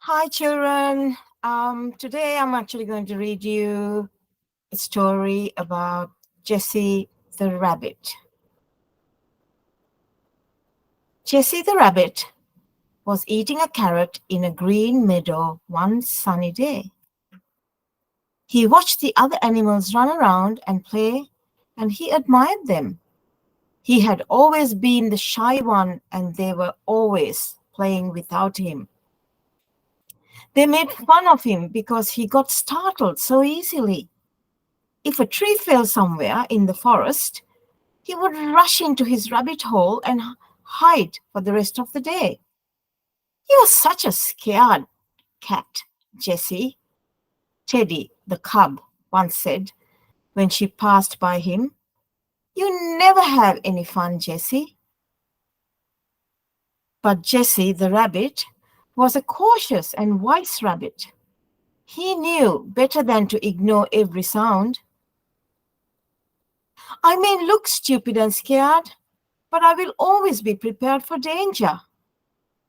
Hi, children. Today I'm actually going to read you a story about Jessie the Rabbit. Jessie the Rabbit was eating a carrot in a green meadow one sunny day. He watched the other animals run around and play, and he admired them. He had always been the shy one, and they were always playing without him. They made fun of him because he got startled so easily. If a tree fell somewhere in the forest, he would rush into his rabbit hole and hide for the rest of the day. "You are such a scared cat, Jessie," Teddy, the cub, once said when she passed by him. "You never have any fun, Jessie." But Jessie the rabbit was a cautious and wise rabbit. He knew better than to ignore every sound. "I may look stupid and scared, but I will always be prepared for danger,"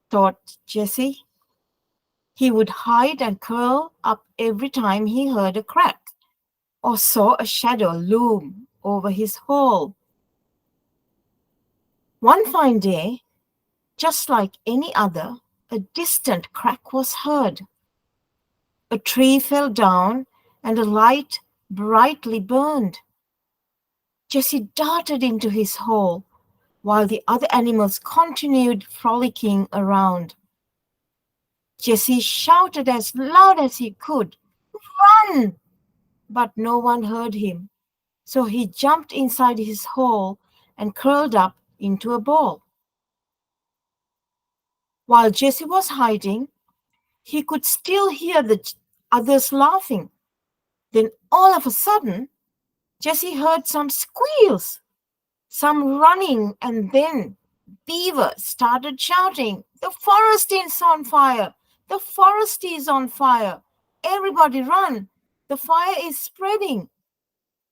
thought Jessie. He would hide and curl up every time he heard a crack or saw a shadow loom over his hole. One fine day, just like any other, a distant crack was heard. A tree fell down and a light brightly burned. Jessie darted into his hole while the other animals continued frolicking around. Jessie shouted as loud as he could, "Run!" But no one heard him, so he jumped inside his hole and curled up into a ball. While Jessie was hiding, he could still hear the others laughing. Then all of a sudden, Jessie heard some squeals, some running, and then Beaver started shouting, "The forest is on fire! The forest is on fire! Everybody run! The fire is spreading!"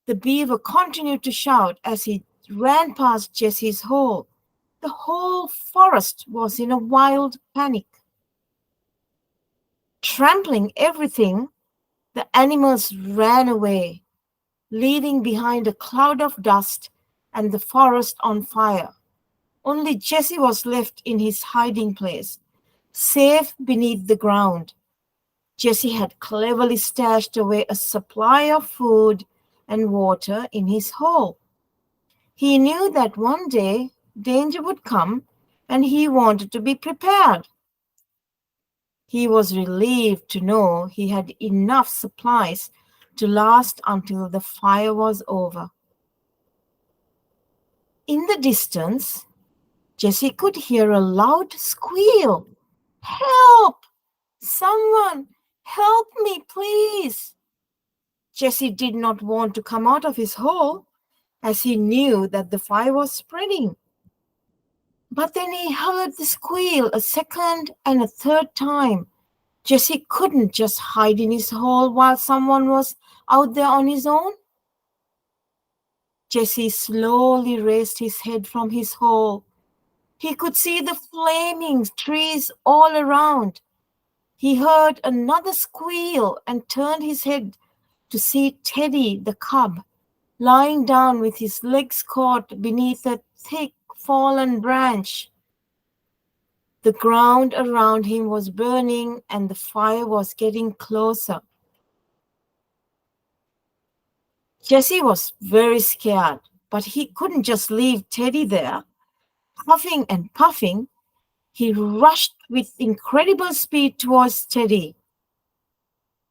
The beaver continued to shout as he ran past Jessie's hole. The whole forest was in a wild panic. Trampling everything, the animals ran away, leaving behind a cloud of dust and the forest on fire. Only Jessie was left in his hiding place, safe beneath the ground. Jessie had cleverly stashed away a supply of food and water in his hole. He knew that one day danger would come, and he wanted to be prepared. He was relieved to know he had enough supplies to last until the fire was over. In the distance, Jessie could hear a loud squeal. "Help! Someone, help me, please!" Jessie did not want to come out of his hole, as he knew that the fire was spreading. But then he heard the squeal a second and a third time. Jessie couldn't just hide in his hole while someone was out there on his own. Jessie slowly raised his head from his hole. He could see the flaming trees all around. He heard another squeal and turned his head to see Teddy the cub lying down with his legs caught beneath a thick fallen branch. The ground around him was burning and the fire was getting closer. Jessie was very scared, but he couldn't just leave Teddy there. Puffing and puffing, he rushed with incredible speed towards Teddy.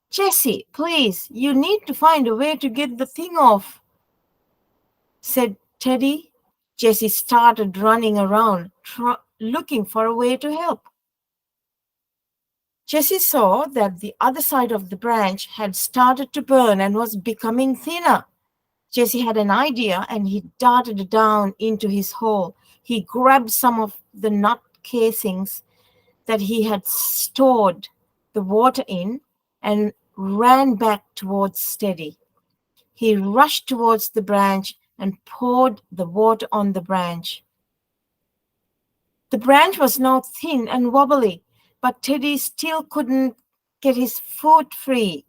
"Jessie, please, you need to find a way to get the thing off," said Teddy. Jessie started running around, looking for a way to help. Jessie saw that the other side of the branch had started to burn and was becoming thinner. Jessie had an idea and he darted down into his hole. He grabbed some of the nut casings that he had stored the water in and ran back towards Teddy. He rushed towards the branch and poured the water on the branch. The branch was now thin and wobbly. but Teddy still couldn't get his foot free.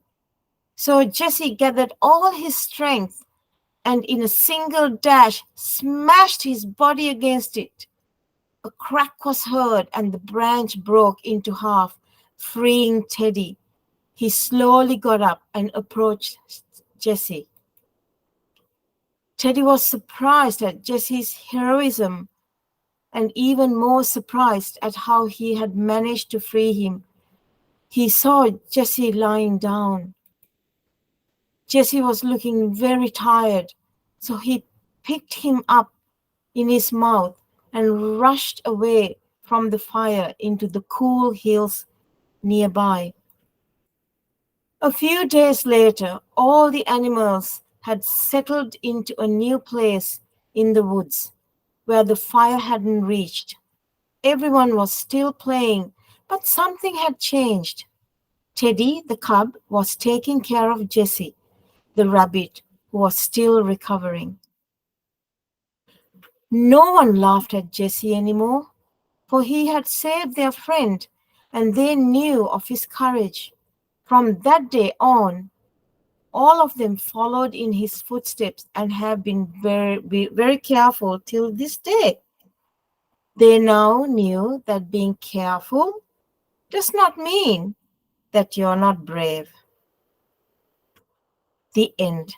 So Jessie gathered all his strength and in a single dash smashed his body against it. A crack was heard and the branch broke into half, freeing Teddy. He slowly got up and approached Jessie. Teddy was surprised at Jessie's heroism and even more surprised at how he had managed to free him. He saw Jessie lying down. Jessie was looking very tired, so he picked him up in his mouth and rushed away from the fire into the cool hills nearby. A few days later, all the animals had settled into a new place in the woods where the fire hadn't reached. Everyone was still playing, but something had changed. Teddy, the cub, was taking care of Jessie, the rabbit, who was still recovering. No one laughed at Jessie anymore, for he had saved their friend, and they knew of his courage. From that day on, all of them followed in his footsteps and have been very careful till this day. They now knew that being careful does not mean that you're not brave. The end.